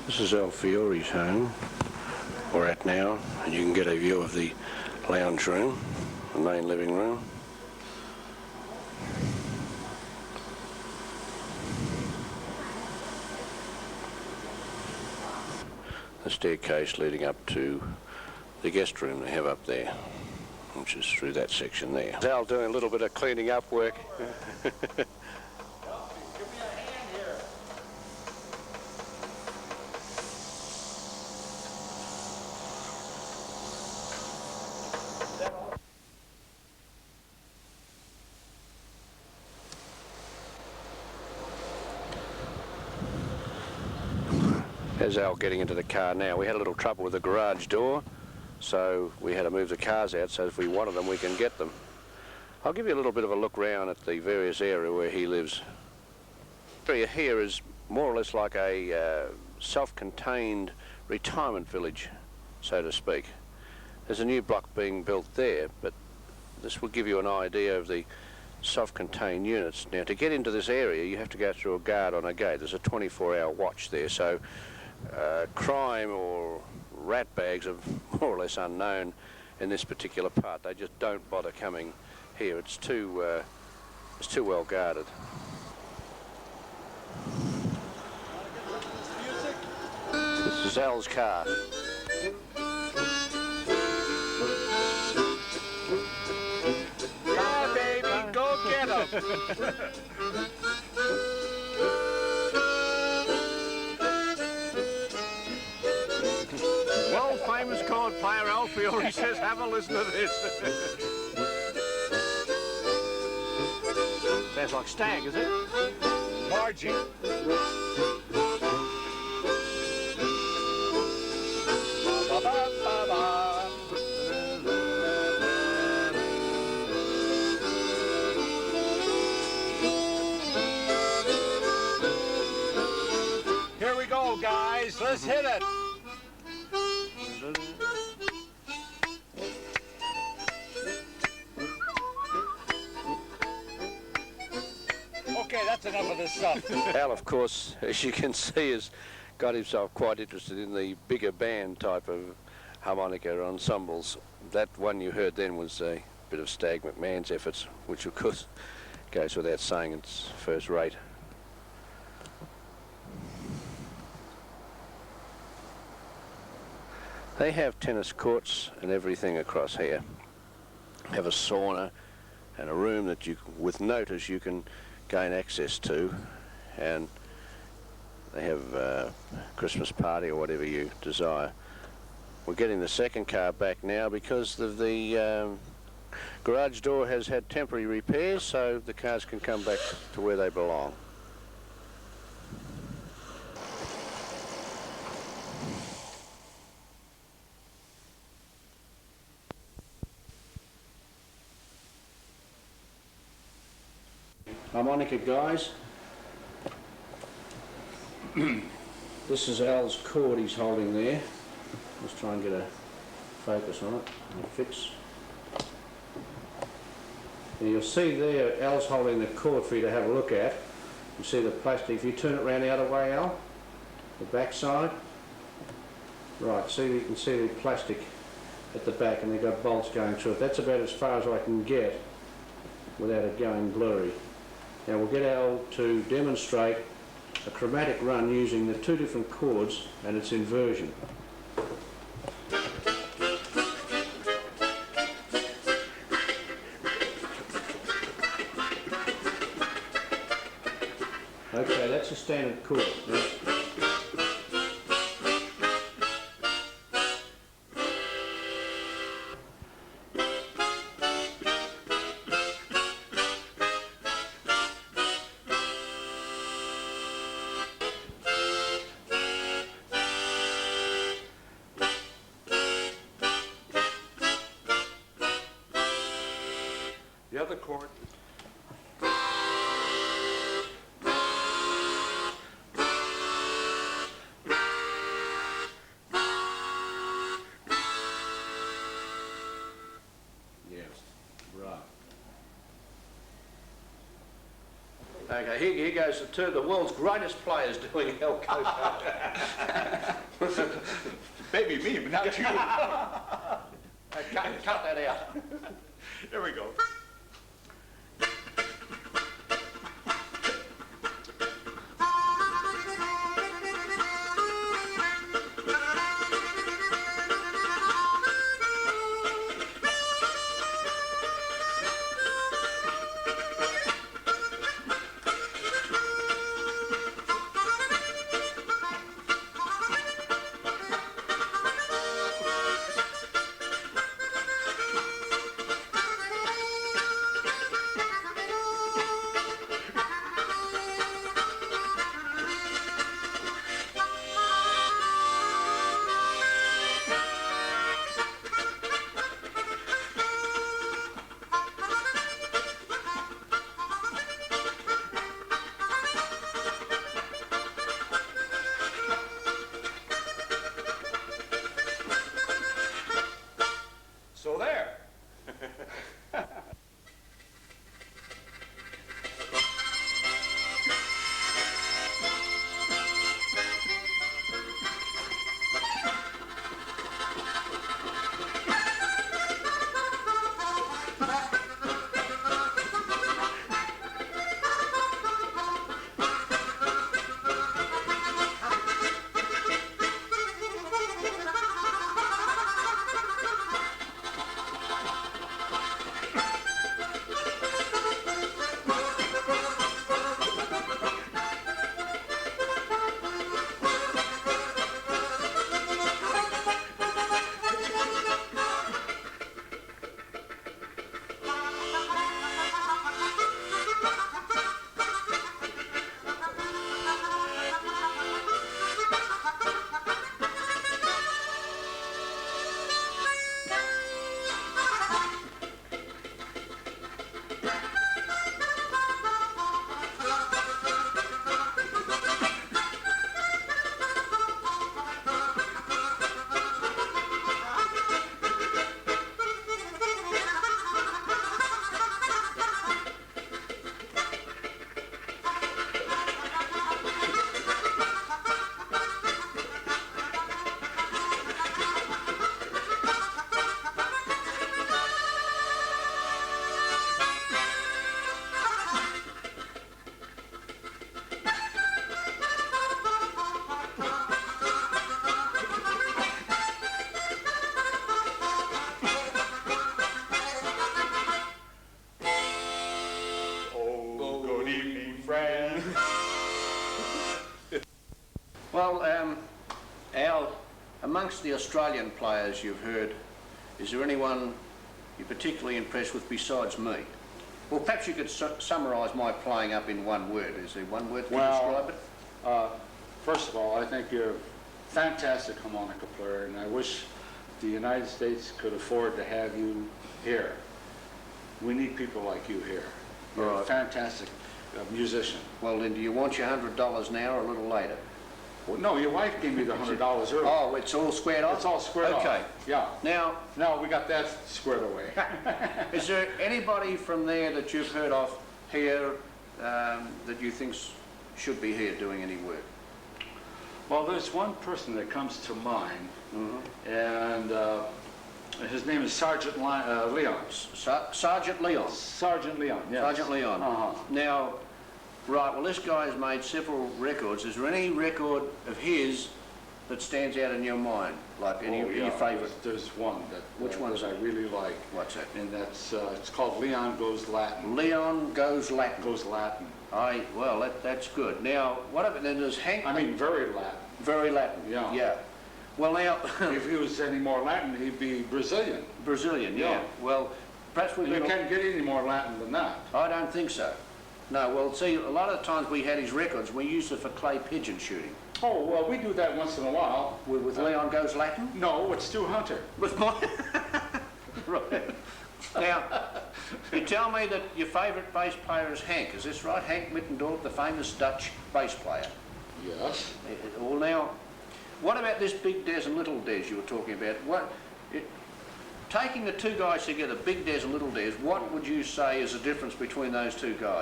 This is Fiore's home, we're at now, and you can get a view of the lounge room, the main living room. The staircase leading up to the guest room they have up there, which is through that section there. Al doing a little bit of cleaning up work. There's Al getting into the car now. We had a little trouble with the garage door, so we had to move the cars out so if we wanted them we can get them. I'll give you a little bit of a look round at the various area where he lives. The area here is more or less like a self-contained retirement village, so to speak. There's a new block being built there, but this will give you an idea of the self-contained units. Now, to get into this area you have to go through a guard on a gate. There's a 24-hour watch there, so crime or rat bags are more or less unknown in this particular part. They just don't bother coming here. It's too well guarded. This is Al's car. Yeah, baby, go get 'em. Famous chord player Fiore says, have a listen to this. Sounds like Stag, is it? Margie. Ba, ba, ba, ba. Here we go, guys. Let's hit it. Okay, that's enough of this stuff. Al, of course, as you can see, has got himself quite interested in the bigger band type of harmonica ensembles. That one you heard then was a bit of Stag McMahon's efforts, which of course goes without saying it's first rate. They have tennis courts and everything across here. Have a sauna and a room that you, with notice, you can gain access to, and they have a Christmas party or whatever you desire. We're getting the second car back now because of the garage door has had temporary repairs, so the cars can come back to where they belong. Harmonica guys, this is Al's cord he's holding there. Let's try and get a focus on it and fix. And you'll see there Al's holding the cord for you to have a look at. You see the plastic. If you turn it around the other way, Al, the back side, right, see, you can see the plastic at the back and they've got bolts going through it. That's about as far as I can get without it going blurry. Now we'll get Al to demonstrate a chromatic run using the two different chords and its inversion. Okay, that's a standard chord. Yeah. The other chord. Okay, here goes the world's greatest players doing El Coco. Maybe me, but not you. Cut that out. Here we go. So there. Well, Al, amongst the Australian players you've heard, is there anyone you're particularly impressed with besides me? Well, perhaps you could summarise my playing up in one word. Is there one word to describe it? First of all, I think you're a fantastic harmonica player, and I wish the United States could afford to have you here. We need people like you here. You're a fantastic musician. Well, then, do you want your $100 now or a little later? Well, no, your wife gave me the $100 earlier. Oh, it's all squared off? It's all squared off. Okay. Yeah. Now, we got that squared away. is there anybody from there that you've heard of here that you think should be here doing any work? Well, there's one person that comes to mind, and his name is Sergeant Leon. Sergeant Leon? Sergeant Leon, yes. Sergeant Leon. Now, right, well, this guy's made several records. Is there any record of his that stands out in your mind? Like any of your favourite? There's one that Which one is I really like. What's that? And that's, it's called Leon Goes Latin. Leon Goes Latin. Goes Latin. Well, that's good. Now, what about, then there's Hank... I mean, very Latin. Very Latin, yeah. Well, now... if he was any more Latin, he'd be Brazilian. Brazilian, yeah. Well, perhaps we... You can't get any more Latin than that. I don't think so. No, well, see, a lot of the times we had his records, we used it for clay pigeon shooting. Oh, well, we do that once in a while. With Leon Goes Latin? No, it's Stu Hunter. With my... Right. Now, you tell me that your favourite bass player is Hank. Is this right? Hank Mittendorf, the famous Dutch bass player. Yes. Well, now, what about this Big Des and Little Des you were talking about? Taking the two guys together, Big Des and Little Des, what would you say is the difference between those two guys?